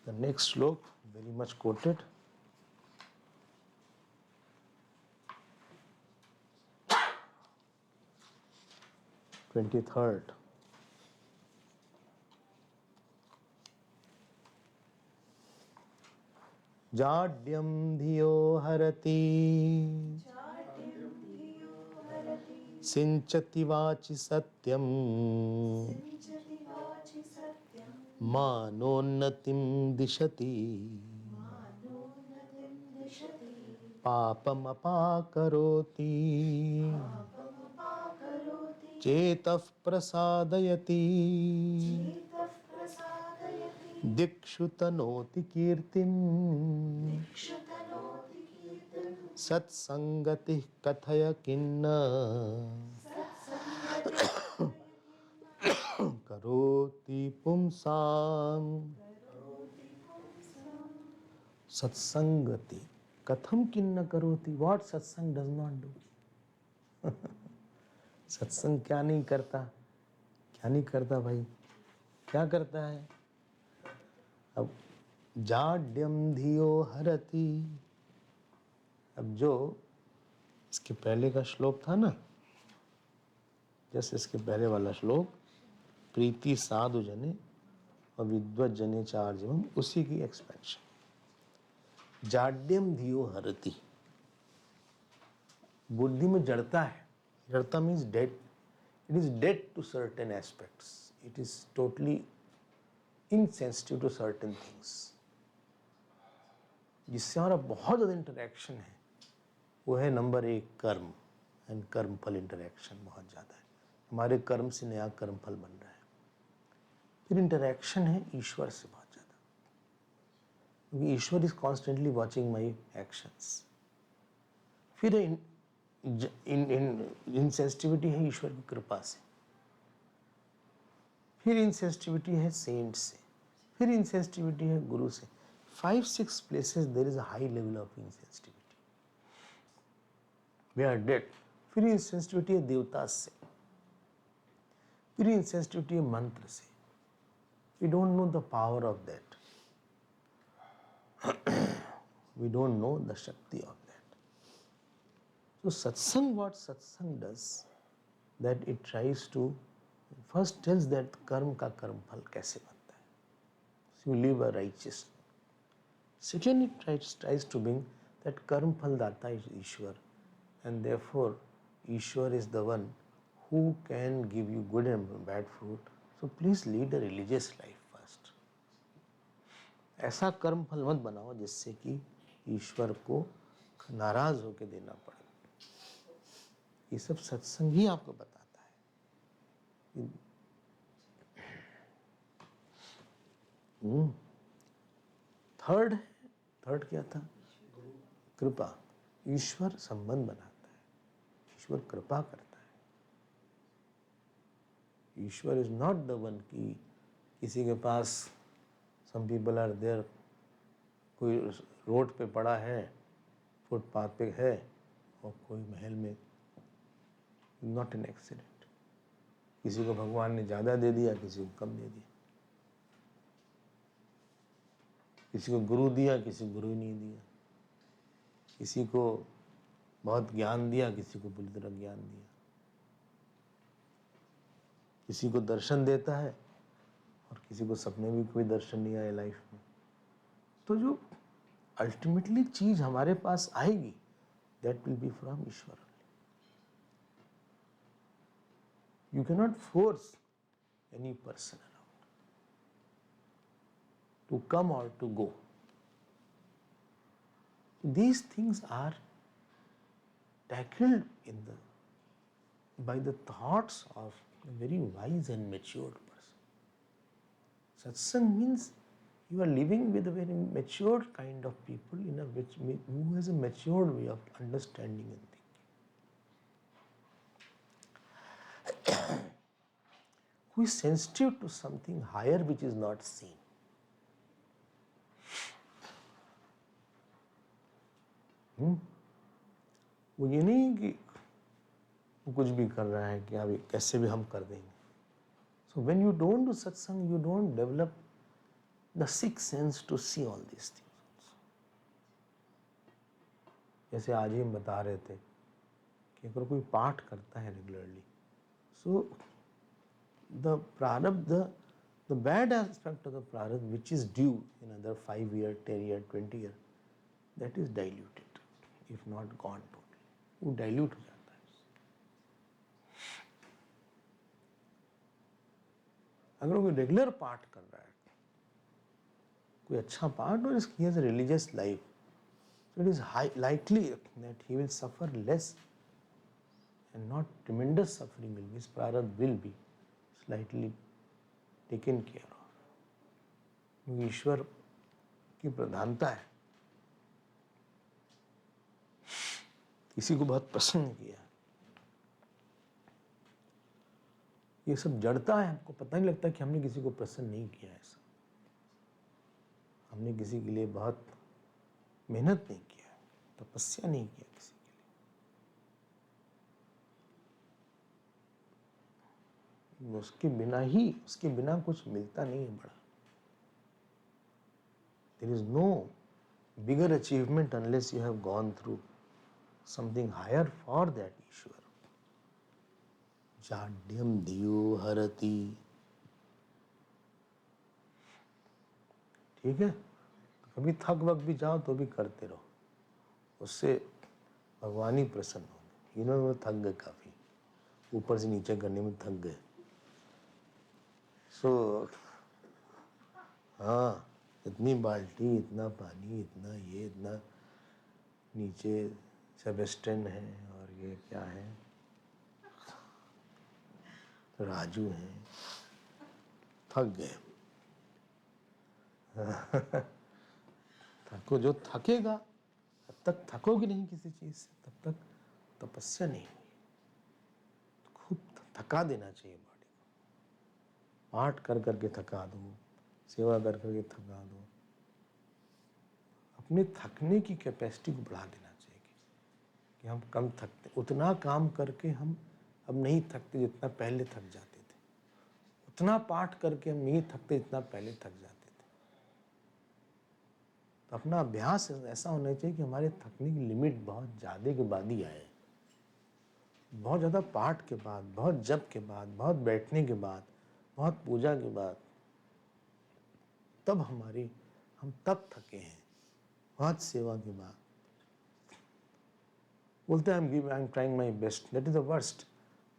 the next slok, very much quoted. Twenty-third. जाड्यं धियो हरति सिंचति वाचि सत्यं मानोन्नतिं दिशति पापमपाकरोति चेतः प्रसादयति दिक्षु तनोति कीर्तिम् सत्संगतिः कथय किन्न करोति पुंसाम्। सत्संगति कथम किन्न करोति, व्हाट सत्संग डज नॉट डू। सत्संग क्या नहीं करता, क्या नहीं करता भाई, क्या करता है। अब जाड्यम धियो हरति, अब जो इसके पहले का श्लोक था ना, जैसे इसके पहले वाला श्लोक, प्रीति साधु जने और विद्वत जने चार्जम, उसी की एक्सपेंशन। जाड्यम धियो हरति, बुद्धि में जड़ता है। जड़ता means dead, it is dead to certain aspects, it is totally insensitive to certain things. जिससे हमारा बहुत ज़्यादा इंटरेक्शन है वो है नंबर 1 कर्म एंड कर्म फल इंटरेक्शन बहुत ज़्यादा है। हमारे कर्म से नया कर्म फल बन रहा है। फिर इंटरेक्शन है ईश्वर से बहुत ज़्यादा, क्योंकि ईश्वर is constantly watching my actions. फिर इनसेंसिटिविटी है ईश्वर की कृपा से, फिर इनसेंसिटिविटी है सेंट से, फिर इनसेंसिटिविटी है गुरु से। 5-6 places there is a high level of insensitivity, we are dead. फिर इनसेंसिटिविटी है देवता से, फिर इनसेंसिटिविटी है मंत्र से। We don't know the power of that, we don't know the shakti of that. So satsang, what satsang does, that it tries to first tells that कर्म का कर्म फल कैसे बनता है. So you live a righteous. Second, it tries to bring that कर्म फल दाता is Ishwar, and therefore Ishwar is the one who can give you good and bad fruit. So please lead a religious life first. ऐसा कर्म फल मत बनाओ जिससे कि ईश्वर को नाराज होकर देना पड़े। ये सब सत्संग ही आपको बताता है। थर्ड क्या था? कृपा। ईश्वर संबंध बनाता है, ईश्वर कृपा करता है। ईश्वर इज नॉट द वन कि किसी के पास सम पीपल आर देयर, कोई रोड पे पड़ा है, फुटपाथ पे है, और कोई महल में, नॉट एन एक्सीडेंट। किसी को भगवान ने ज़्यादा दे दिया, किसी को कम दे दिया, किसी को गुरु दिया, किसी को गुरु नहीं दिया, किसी को बहुत ज्ञान दिया, किसी को बुरी तरह ज्ञान दिया, किसी को दर्शन देता है और किसी को सपने में कोई दर्शन नहीं आया लाइफ में। तो जो अल्टीमेटली चीज हमारे पास आएगी, that will be from Ishwar. You cannot force any person around to come or to go. These things are tackled by the thoughts of a very wise and matured person. Satsang means you are living with a very matured kind of people who has a matured way of understanding and thinking. Who is sensitive to something higher which is not seen. वो ये नहीं कि वो कुछ भी कर रहा है कि अभी कैसे भी हम कर देंगे. So when you don't do satsang, you don't develop the sixth sense to see all these things also. जैसे आज ही हम बता रहे थे कि अगर कोई पाठ करता है regularly, so the prarabdha, the bad aspect of the prarabdha which is due in another 5 year, 10 year, 20 year, that is diluted, if not gone totally. वो dilute हो जाता है. अगर कोई रेगुलर पाठ कर रहा है, कोई अच्छा पाठ, और he has a religious life, so it is likely that he will suffer less and not tremendous suffering will be, his prarabdha will be slightly taken care of. क्योंकि ईश्वर की प्रधानता है. किसी को बहुत प्रसन्न किया, ये सब जड़ता है. हमको पता नहीं लगता कि हमने किसी को प्रसन्न नहीं किया. ऐसा हमने किसी के लिए बहुत मेहनत नहीं किया, तपस्या नहीं किया किसी के लिए. उसके बिना कुछ मिलता नहीं है बड़ा. There is no bigger achievement unless you have gone through something higher for that ईश्वर. जाड्यम धियो हरति. ठीक है, कभी थक वक भी जाओ तो भी करते रहो, उससे भगवान ही प्रसन्न होंगे. इन्होंने थक गए काफी, ऊपर से नीचे करने में थक गए. सो हाँ, इतनी बाल्टी, इतना पानी, इतना ये, इतना नीचे सेबेस्टियन है और ये क्या है, राजू हैं, थक गए। थको, जो थकेगा, जब तक थकोगे नहीं किसी चीज़ से तब तक तपस्या नहीं हुई। तो खूब थका देना चाहिए बॉडी को। पाठ कर करके थका दो, सेवा कर करके थका दो, अपने थकने की कैपेसिटी को बढ़ा देना चाहिए कि हम कम थकते, उतना काम करके हम अब नहीं थकते जितना पहले थक जाते थे, उतना पाठ करके हम नहीं थकते जितना पहले थक जाते थे। तो अपना अभ्यास ऐसा होना चाहिए कि हमारे थकने की लिमिट बहुत ज़्यादा के बाद ही आए। बहुत ज़्यादा पाठ के बाद, बहुत जप के बाद, बहुत बैठने के बाद, बहुत पूजा के बाद, तब हम तब थके हैं। बहुत सेवा के बाद बोलते हैं I am trying my best, that is the worst.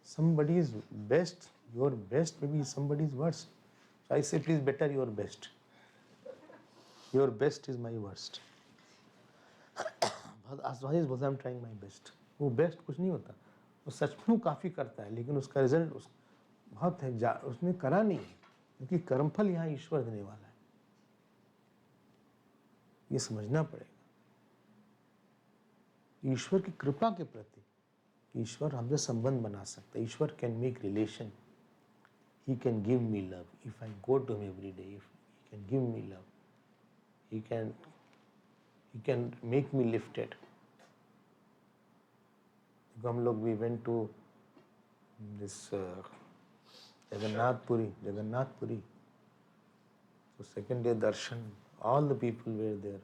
Somebody is best, your best may be somebody is worst. So I say please better your best, your best is my worst. बहुत आसवादी बोलता है I am trying my best. वो best कुछ नहीं होता, वो सच में काफ़ी करता है, लेकिन उसका रिजल्ट बहुत है, उसने करा नहीं है, क्योंकि कर्मफल यहाँ ईश्वर देने वाला है। ये समझना पड़ेगा ईश्वर की कृपा के प्रति। ईश्वर हमसे संबंध बना सकता है। ईश्वर can make relation, he can give me love if I go to him every day, if he can give me love, he can make me lifted. हम लोग we went to this Jagannathpuri, so second day darshan, all the people were there,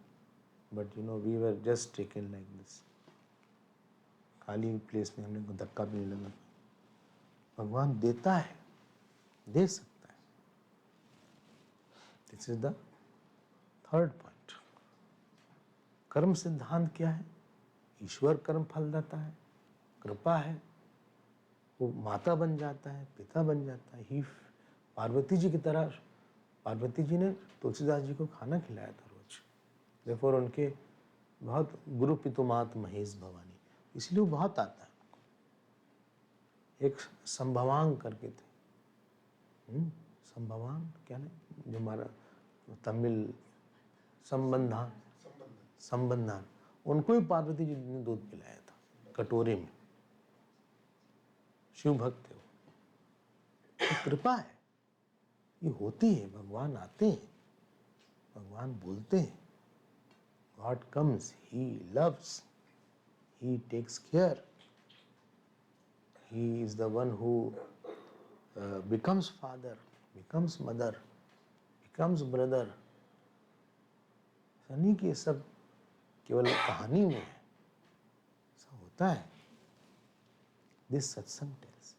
but we were just taken like this, खाली place में हमने को धक्का भी नहीं लगा। भगवान देता है, दे सकता है। This is the third point. कर्म सिद्धांत क्या है? ईश्वर कर्म फल देता है, कृपा है, वो माता बन जाता है, पिता बन जाता है। ही पार्वती जी की तरह, पार्वती जी ने तुलसीदास जी को खाना खिलाया था रोज, देखो उनके बहुत गुरु पितुमात महेश भवानी, इसलिए वो बहुत आता है। एक संभवांग करके थे, संभवांग क्या नहीं, जो हमारा तमिल संबंधान, उनको ही पार्वती जी ने दूध पिलाया था कटोरे में। शिव भक्त थे वो। तो कृपा है, ये होती है। भगवान आते हैं, भगवान बोलते हैं, God comes, He loves, He takes care, He is the one who becomes father, becomes mother, becomes brother। ऐसा नहीं कि ये सब केवल कहानी में है, ऐसा होता है। दिस सत्संग टेल्स।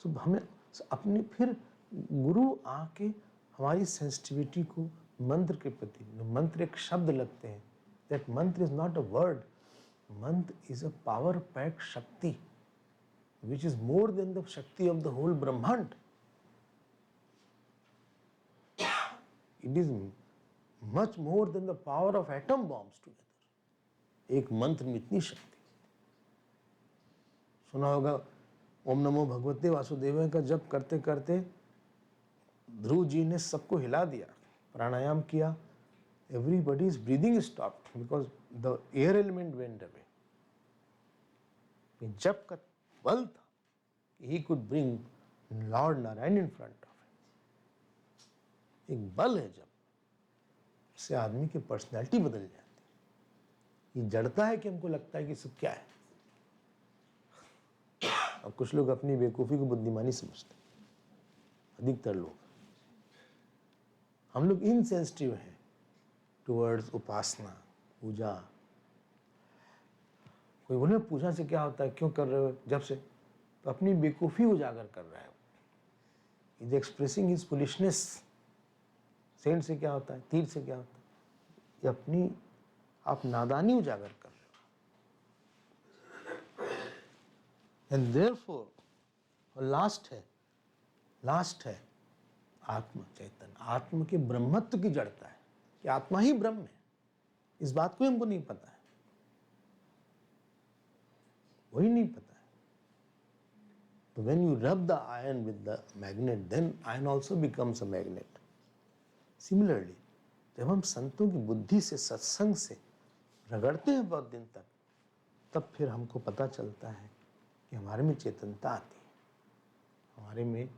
तो हमें अपने फिर गुरु आके हमारी सेंसिटिविटी को मंत्र के प्रति, मंत्र एक शब्द लगते हैं, दैट मंत्र इज नॉट अ वर्ड, मंत्र इज अ पावर पैक्ड शक्ति which is more than the shakti of the whole Brahmand. It is much more than the power of atom bombs together. एक मंत्र में इतनी शक्ति। सुना होगा ओम नमो भगवते वासुदेवाय का जप करते करते ध्रुव जी ने सबको हिला दिया, प्राणायाम किया, everybody's breathing stopped because the air element went away. जप का बल था कि he could bring Lord Narayan in front of him. एक बल है जब, इससे आदमी की पर्सनैलिटी बदल जाती है। ये जड़ता है कि हमको लगता है कि सब क्या है, और कुछ लोग अपनी बेवकूफ़ी को बुद्धिमानी समझते हैं। अधिकतर लोग, हम लोग इनसेंसिटिव हैं टुवर्ड्स उपासना, पूजा। कोई बोले पूजा से क्या होता है, क्यों कर रहे हो, जब से, तो अपनी बेवकूफ़ी उजागर कर रहा है, is expressing his foolishness. Scent से क्या होता है, तीर से क्या होता है, ये अपनी आप नादानी उजागर कर रहे हो। एंड देयरफॉर लास्ट है आत्म चैतन्य, आत्म के ब्रह्मत्व की जड़ता है कि आत्मा ही ब्रह्म है, इस बात को हमको नहीं पता है, वही नहीं पता है। तो when you rub the iron with the magnet, then iron also becomes a magnet. Similarly, जब हम संतों की बुद्धि से, सत्संग से रगड़ते हैं बहुत दिन तक, तब फिर हमको पता चलता है कि हमारे में चेतनता आती है, हमारे में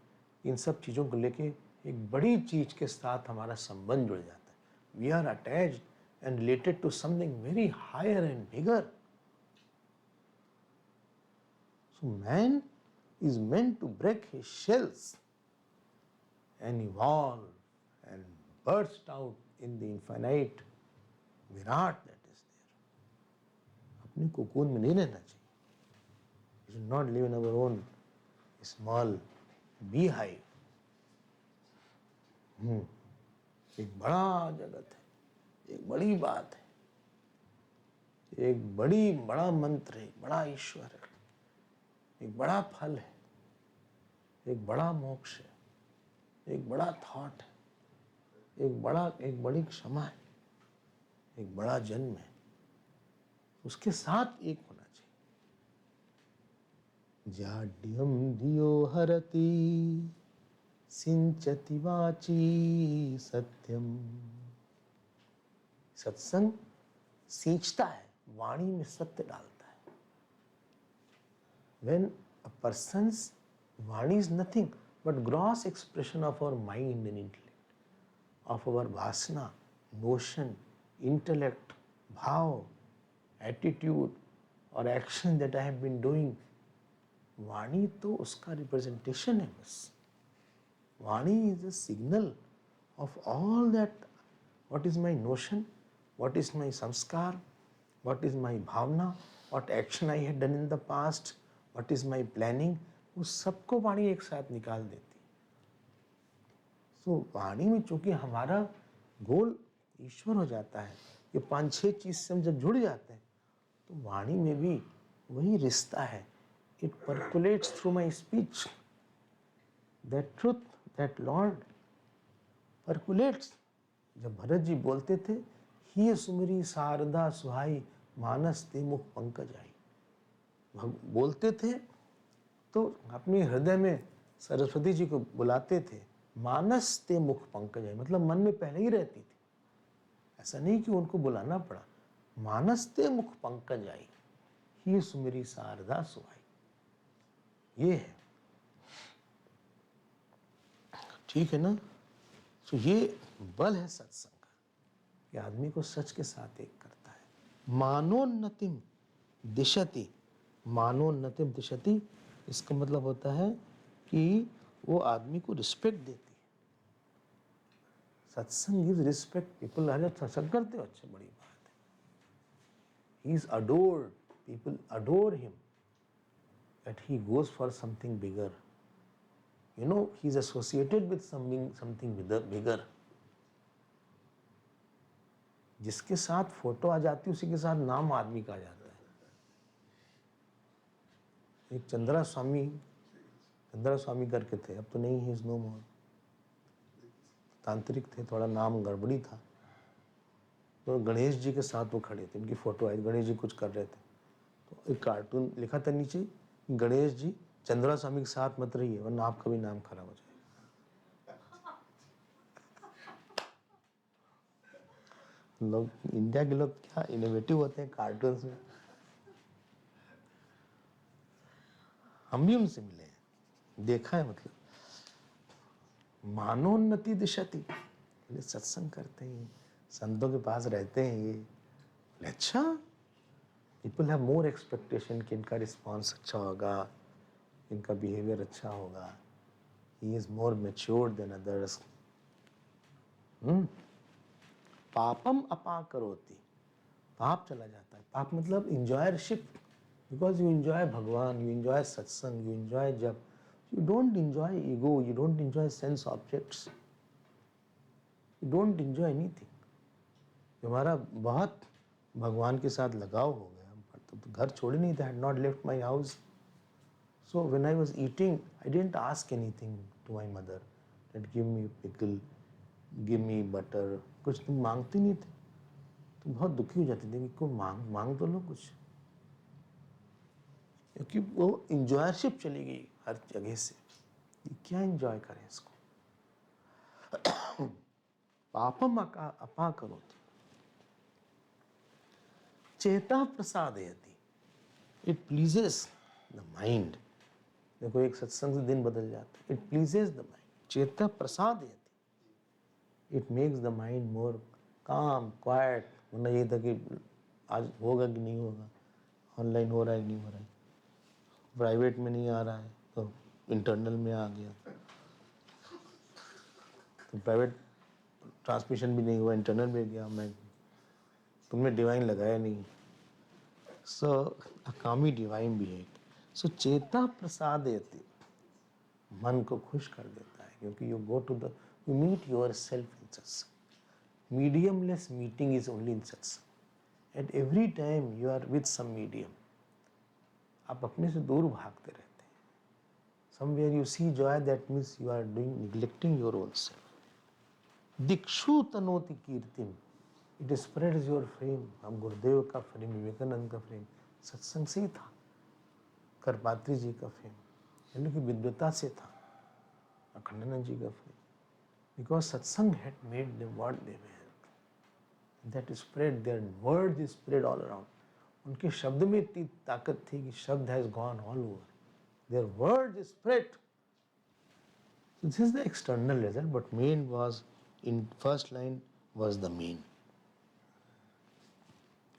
इन सब चीज़ों को लेके एक बड़ी चीज़ के साथ हमारा संबंध जुड़ जाता है। We are attached and related to something very higher and bigger. So man is meant to break his shells and evolve and burst out in the infinite virat that is there. अपने cocoon में नहीं रहना चाहिए. We should not live in our own small beehive. एक बड़ा जगत है, एक बड़ी बात है, एक बड़ा मंत्र है, एक बड़ा ईश्वर है, एक बड़ा फल है, एक बड़ा मोक्ष है, एक बड़ा थॉट है, एक बड़ी क्षमा है, एक बड़ा जन्म है, उसके साथ एक होना चाहिए। जाड्यम दियो हरति सिंचति वाची सत्यम। सत्संग सींचता है, वाणी में सत्य डालता है। When a person's Vani is nothing but gross expression of our mind and intellect, of our vasana, notion, intellect, bhav, attitude or action that I have been doing. Vani तो उसका representation है बस. Vani is a signal of all that, what is my notion, what is my samskar, what is my bhavna, what action I had done in the past, what is my planning. उस सबको वाणी एक साथ निकाल देती। सो वाणी में चूंकि हमारा गोल ईश्वर हो जाता है, ये 5-6 चीज से हम जब जुड़ जाते हैं तो वाणी में भी वही रिश्ता है। It percolates through my speech, that truth, that Lord percolates. जब भरत जी बोलते थे, ही सुमिरी शारदा सुहाई मानस ते मुख पंकज आई, बोलते थे तो अपने हृदय में सरस्वती जी को बुलाते थे। मानस ते मुख पंकज है, मतलब मन में पहले ही रहती थी, ऐसा नहीं कि उनको बुलाना पड़ा। मानस ते मुख पंकज आई, ही सुमिरी शारदा सुहाई, ये है। ठीक है ना? तो ये बल है सत्संग का, कि आदमी को सच के साथ एक करता है। मानोन्नतिम दिशति, मानोन्नतिम दिशति, इसका मतलब होता है कि वो आदमी को रिस्पेक्ट देती है। सत्संग इज रिस्पेक्ट। पीपल अरे सत्संग करते हो, अच्छा बड़ी बात है। He is adored, people adore him, that he goes for something bigger. You know, he is associated with something bigger. जिसके साथ फोटो आ जाती है, उसी के साथ नाम आदमी का आ जाता है। एक चंद्रा स्वामी करके थे, अब तो नहीं, ही इज नो मोर। तांत्रिक थे, थोड़ा नाम गड़बड़ी था। तो गणेश जी के साथ वो खड़े थे, उनकी फोटो आई, गणेश जी कुछ कर रहे थे, तो एक कार्टून लिखा था नीचे, गणेश जी चंद्रा स्वामी के साथ मत रहिए वरना आपका भी नाम खराब हो जाएगा। लोग, इंडिया के लोग क्या इनोवेटिव होते हैं कार्टून्स में। हम भी उनसे मिले हैं, देखा है। मतलब मानोन्नति दिशति, सत्संग करते हैं, संतों के पास रहते हैं, ये अच्छा। पीपल हैव मोर एक्सपेक्टेशन कि इनका रिस्पॉन्स अच्छा होगा, इनका बिहेवियर अच्छा होगा। He is more matured than others. पापम अपा करोति, पाप चला जाता है। पाप मतलब इंजॉयरशिप, because you enjoy Bhagwan, you enjoy satsang, you enjoy jap, you don't enjoy ego, you don't enjoy sense objects, you don't enjoy anything. हमारा बहुत भगवान के साथ लगाव हो गया, तो घर छोड़े नहीं था, had not left my house. So when I was eating, I didn't ask anything to my mother that give me pickle, give me butter, कुछ तुम मांगते नहीं थे, तुम बहुत दुखी हो जाते थे कि कोई मांग तो लो कुछ, क्योंकि वो इंजॉयरशिप चली गई हर जगह से। ये क्या इंजॉय करें इसको? पापम अपाकरोति चेता प्रसादयति, इट प्लीजेस द माइंड। देखो एक सत्संग से दिन बदल जाता है। इट प्लीजेस द माइंड, चेता प्रसादयति, इट मेक्स द माइंड मोर काम क्वाइट। वरना ये था कि आज होगा कि नहीं होगा, ऑनलाइन हो रहा है कि नहीं हो रहा है, प्राइवेट में नहीं आ रहा है तो इंटरनल में आ गया, तो प्राइवेट ट्रांसमिशन भी नहीं हुआ, इंटरनल में गया मैं, तुमने डिवाइन लगाया नहीं। सो अकामी डिवाइन भी है। सो चेता प्रसादयति, मन को खुश कर देता है, क्योंकि you go to the, you meet yourself in satsang. Mediumless meeting is only in satsang. At every time you are with some medium. आप अपने से दूर भागते रहते हैं। Somewhere you see joy, that means you are doing neglecting your own self. दिक्षु तनोति कीर्तिम, इट स्प्रेड्स योर फेम। हम गुरुदेव का फेम, विवेकानंद का फेम सत्संग से ही था, करपात्री जी का फेम यानी कि विद्वता से था, अखंडानंद जी का fame, because satsang had made them what they were, that spread, their word is spread all around. उनके शब्द में इतनी ताकत थी कि शब्द has gone all over, their word is spread. So this is the external result, but main was in first line was the main.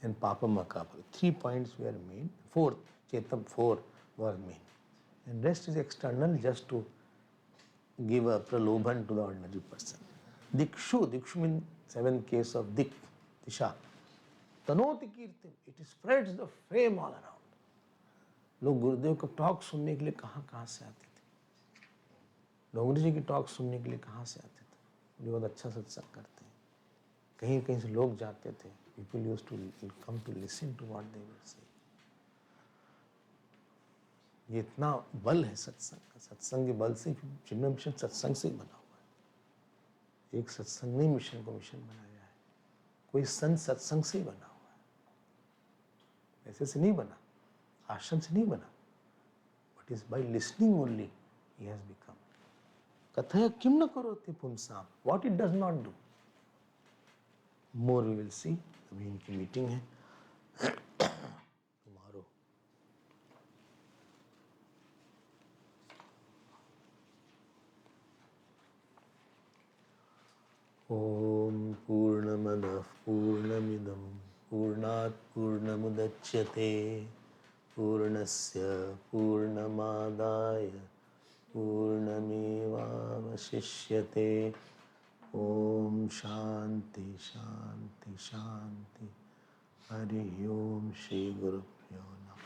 And Papa Makapa. 3 points were main. Fourth, Chetam 4 was main. And rest is external, just to give a praloban to the ordinary person. Dikshu means 7th case of dik, disha. Tanoti kirtim, it spreads the fame all around. लोग गुरुदेव का talk सुनने के लिए कहाँ कहाँ से आते थे, डोंगरी जी की टॉक सुनने के लिए कहाँ से आते थे। बहुत अच्छा सत्संग करते हैं, कहीं कहीं से लोग जाते थे। People use to come to listen to what they will say. ये इतना बल है सत्संग का, सत्संग के बल से चिन्मय मिशन सत्संग से ही बना हुआ है। एक सत्संग ने मिशन को मिशन बनाया है, कोई संत सत्संग से ही बना हुआ है, ऐसे से नहीं बना, आश्रम से नहीं बना, but is by listening only he has become. कथया किम न करोति पुंसाम, what it does not do. More we will see. अभी इनकी मीटिंग है टुमारो। ओम पूर्णमदः पूर्णमिदं पूर्णात् पूर्णमुदच्यते पूर्णस्य पूर्णमादाय पूर्णमेवावशिष्यते। ओम शांति शांति शांति। हरि ओम। श्री गुरुभ्यो नमः।